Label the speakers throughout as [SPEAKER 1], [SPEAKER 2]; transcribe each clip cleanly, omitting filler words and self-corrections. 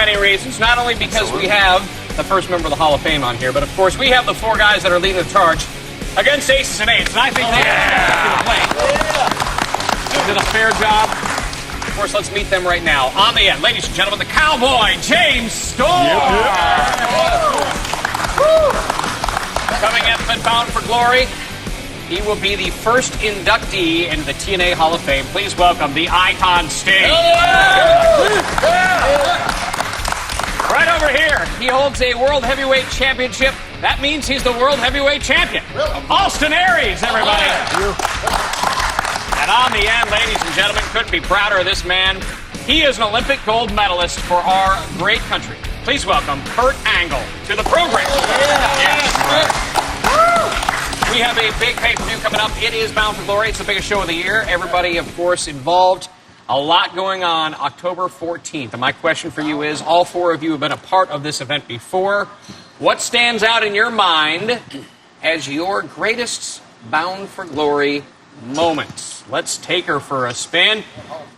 [SPEAKER 1] many reasons. Not only because we have the first member of the Hall of Fame on here, but of course we have the four guys that are leading the charge against aces and eights. And I think they did a fair job. Of course, let's meet them right now. On the end, ladies and gentlemen, the Cowboy, James Storm. Coming at the Bound for Glory, he will be the first inductee into the TNA Hall of Fame. Please welcome the Icon Sting. Right over here, he holds a World Heavyweight Championship. That means he's the World Heavyweight Champion. Austin Aries, everybody. And on the end, ladies and gentlemen, couldn't be prouder of this man. He is an Olympic gold medalist for our great country. Please welcome Kurt Angle to the program. We have a big pay-per-view coming up. It is Bound for Glory. It's the biggest show of the year. Everybody, of course, involved. A lot going on October 14th. And my question for you is, all four of you have been a part of this event before. What stands out in your mind as your greatest Bound for Glory moments? Let's take her for a spin.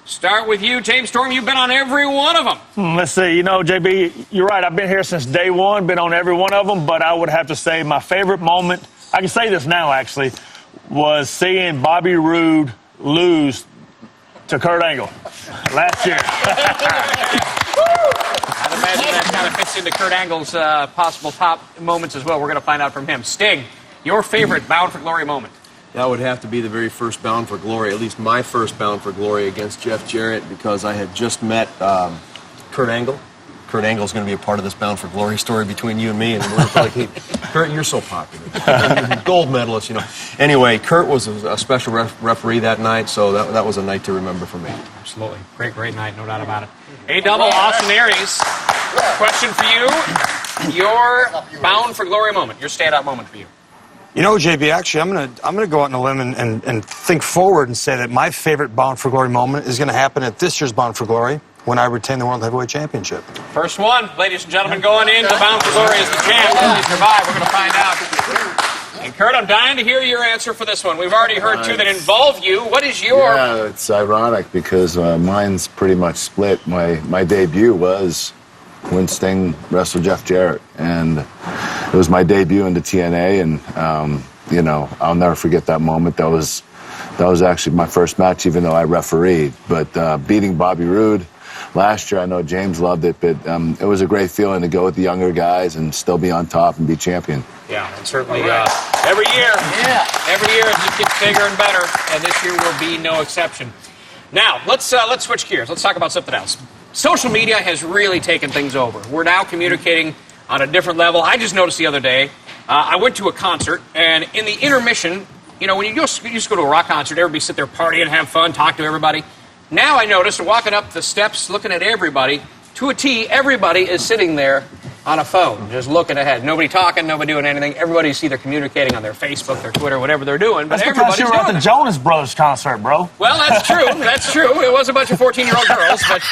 [SPEAKER 1] Start with you, James Storm. You've been on every one of them.
[SPEAKER 2] Let's see. You know, JB, you're right. I've been here since day one, been on every one of them. But I would have to say my favorite moment, I can say this now, actually, was seeing Bobby Roode lose to Kurt Angle last year.
[SPEAKER 1] I'd imagine that kind of fits into Kurt Angle's possible top moments as well. We're going to find out from him. Sting, your favorite Bound for Glory moment?
[SPEAKER 3] That would have to be the very first Bound for Glory, at least my first Bound for Glory against Jeff Jarrett, because I had just met Kurt Angle. Kurt Angle's going to be a part of this Bound for Glory story between you and me, and we're like, hey, Kurt, you're so popular. Gold medalist, you know. Anyway, Kurt was a special referee that night, so that was a night to remember for me.
[SPEAKER 1] Absolutely. Great night, no doubt about it. A-double, Austin Aries. Question for you. Your Bound for Glory moment, your standout moment for you.
[SPEAKER 4] You know, JB, actually, I'm gonna go out on a limb and think forward and say that my favorite Bound for Glory moment is going to happen at this year's Bound for Glory when I retain the World Heavyweight Championship.
[SPEAKER 1] First one, ladies and gentlemen, going into Bound for Glory as the champ. Will he survive? We're going to find out. And Kurt, I'm dying to hear your answer for this one. We've already heard two that involve you. What is your...
[SPEAKER 5] Yeah, it's ironic because mine's pretty much split. My debut was when Sting wrestled Jeff Jarrett, and it was my debut into TNA, and you know, I'll never forget that moment. That was actually my first match, even though I refereed. But beating Bobby Roode last year, I know James loved it, but it was a great feeling to go with the younger guys and still be on top and be champion.
[SPEAKER 1] Yeah, and certainly every year it just gets bigger and better, and this year will be no exception. Now, let's switch gears. Let's talk about something else. Social media has really taken things over. We're now communicating on a different level. I just noticed the other day, I went to a concert, and in the intermission, you know, when you just go to a rock concert, everybody sit there partying, have fun, talk to everybody. Now I noticed, walking up the steps, looking at everybody, to a T, everybody is sitting there on a phone, just looking ahead. Nobody talking, nobody doing anything. Everybody's either communicating on their Facebook, their Twitter, whatever they're doing. But
[SPEAKER 2] That's because you were at the
[SPEAKER 1] it.
[SPEAKER 2] Jonas Brothers concert, bro.
[SPEAKER 1] Well, that's true. That's true. It was a bunch of 14-year-old girls, but,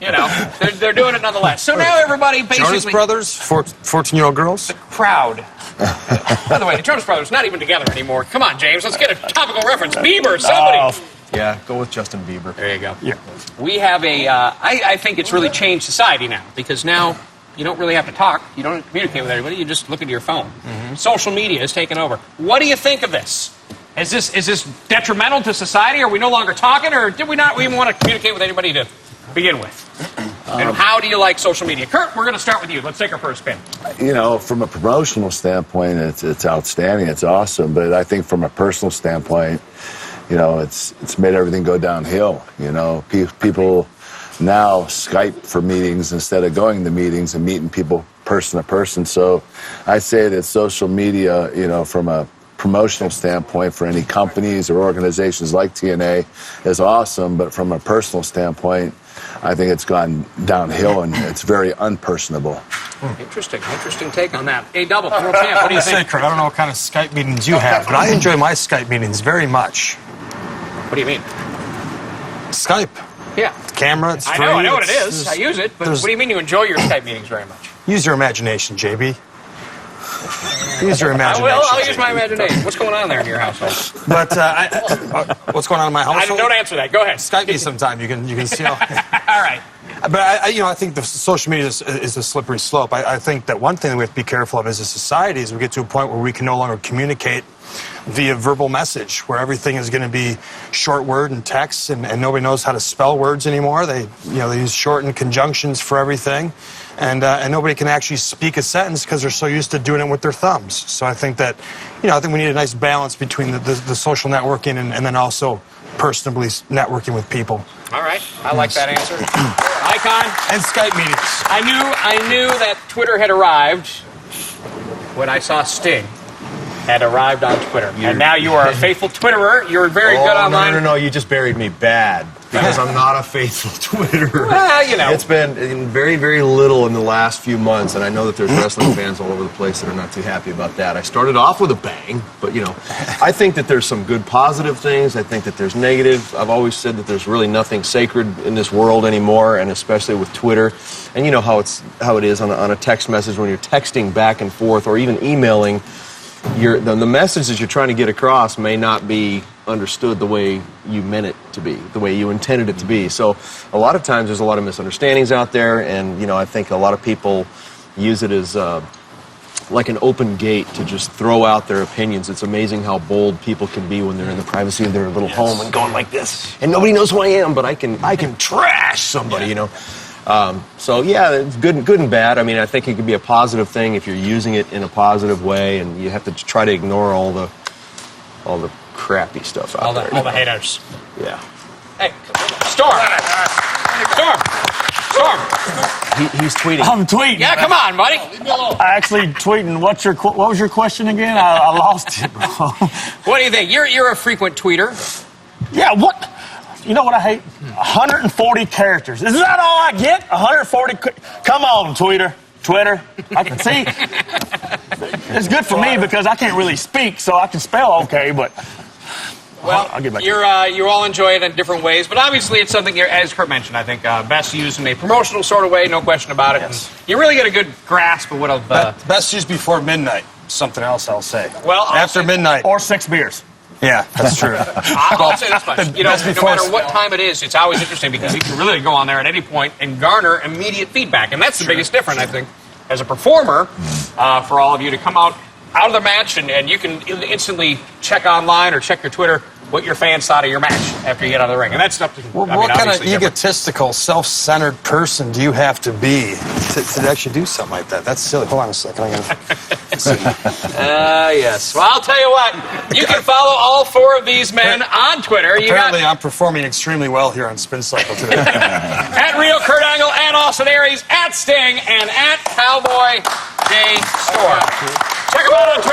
[SPEAKER 1] you know, they're doing it nonetheless. So now everybody basically...
[SPEAKER 4] Jonas Brothers? 14-year-old girls?
[SPEAKER 1] The crowd. By the way, the Jonas Brothers not even together anymore. Come on, James. Let's get a topical reference. Bieber, somebody.
[SPEAKER 3] Yeah, go with Justin Bieber.
[SPEAKER 1] There you go. Yeah. We have a... I think it's really changed society now, because now... You don't really have to talk. You don't communicate with everybody. You just look at your phone. Mm-hmm. Social media has taken over. What do you think of this? Is this detrimental to society? Are we no longer talking, or did we not even want to communicate with anybody to begin with? And how do you like social media? Kurt, we're going to start with you. Let's take our first spin.
[SPEAKER 5] You know, from a promotional standpoint, it's outstanding. It's awesome. But I think from a personal standpoint, you know, it's made everything go downhill. You know, people now Skype for meetings instead of going to meetings and meeting people person to person. So I say that social media, you know, from a promotional standpoint for any companies or organizations like TNA is awesome, but from a personal standpoint, I think it's gone downhill and it's very unpersonable.
[SPEAKER 1] Interesting take on that. A-double, world champ, what do you think?
[SPEAKER 4] Kurt, I don't know what kind of Skype meetings you have, but I enjoy my Skype meetings very much.
[SPEAKER 1] What do you mean?
[SPEAKER 4] Skype.
[SPEAKER 1] Yeah.
[SPEAKER 4] Camera, it's free.
[SPEAKER 1] I know what it is. I use it, but what do you mean you enjoy your Skype meetings very much?
[SPEAKER 4] Use your imagination, JB. Use your imagination.
[SPEAKER 1] I'll use my imagination. What's going on there in your household?
[SPEAKER 4] But what's going on in my household?
[SPEAKER 1] Don't answer that. Go ahead.
[SPEAKER 4] Skype me sometime. You can see all.
[SPEAKER 1] All right.
[SPEAKER 4] But I think the social media is a slippery slope. I think that one thing that we have to be careful of as a society is we get to a point where we can no longer communicate via verbal message, where everything is going to be short word and text, and nobody knows how to spell words anymore. They use shortened conjunctions for everything, and nobody can actually speak a sentence because they're so used to doing it with their thumbs. So I think that, I think we need a nice balance between the social networking and then also personally networking with people.
[SPEAKER 1] All right, I like that answer. Icon
[SPEAKER 4] and Skype meetings.
[SPEAKER 1] I knew that Twitter had arrived when I saw Sting had arrived on Twitter, and now you are a faithful Twitterer. You're very good online.
[SPEAKER 3] No, you just buried me bad because I'm not a faithful Twitterer.
[SPEAKER 1] Well,
[SPEAKER 3] it's been very, very little in the last few months, and I know that there's wrestling fans all over the place that are not too happy about that. I started off with a bang, but I think that there's some good positive things. I think that there's negative. I've always said that there's really nothing sacred in this world anymore, and especially with Twitter. And you know how it is on a text message when you're texting back and forth or even emailing. The message that you're trying to get across may not be understood the way you meant it to be, the way you intended it to be. So a lot of times there's a lot of misunderstandings out there, and I think a lot of people use it as like an open gate to just throw out their opinions. It's amazing how bold people can be when they're in the privacy of their little home and going like this. And nobody knows who I am, but I can trash somebody, So yeah, it's good and bad. I mean, I think it could be a positive thing if you're using it in a positive way, and you have to try to ignore all the crappy stuff out there.
[SPEAKER 1] All the haters.
[SPEAKER 3] Yeah.
[SPEAKER 1] Hey, Storm.
[SPEAKER 3] He's tweeting.
[SPEAKER 2] I'm tweeting.
[SPEAKER 1] Yeah, come on, buddy.
[SPEAKER 2] I actually tweeting. What was your question again? I lost it, bro.
[SPEAKER 1] What do you think? You're a frequent tweeter.
[SPEAKER 2] Yeah. What? You know what I hate? 140 characters. Is that all I get? 140? Come on, Twitter. I can see. It's good for me because I can't really speak, so I can spell okay, but.
[SPEAKER 1] Well,
[SPEAKER 2] I'll get back
[SPEAKER 1] you all enjoy it in different ways, but obviously it's something, as Kurt mentioned, I think best used in a promotional sort of way, no question about it.
[SPEAKER 4] Yes.
[SPEAKER 1] And you really get a good grasp of what
[SPEAKER 4] Best used before midnight. Something else I'll say.
[SPEAKER 1] Well,
[SPEAKER 4] after midnight.
[SPEAKER 2] Or 6 beers.
[SPEAKER 4] Yeah, that's true.
[SPEAKER 1] I'll say this much. No matter what time it is, it's always interesting because you can really go on there at any point and garner immediate feedback. And that's the biggest difference, I think, as a performer, for all of you to come out of the match and you can instantly check online or check your Twitter what your fans thought of your match after you get out of the ring. And that's something.
[SPEAKER 4] What kind of egotistical, self-centered person do you have to be to actually do something like that? That's silly. Hold on a second. I gotta see.
[SPEAKER 1] Yes. Well, I'll tell you what. You can follow all 4 of these men on Twitter.
[SPEAKER 4] Apparently, I'm performing extremely well here on Spin Cycle today.
[SPEAKER 1] At Real Kurt Angle, at Austin Aries, at Sting, and at Cowboy J Storm. Check them out on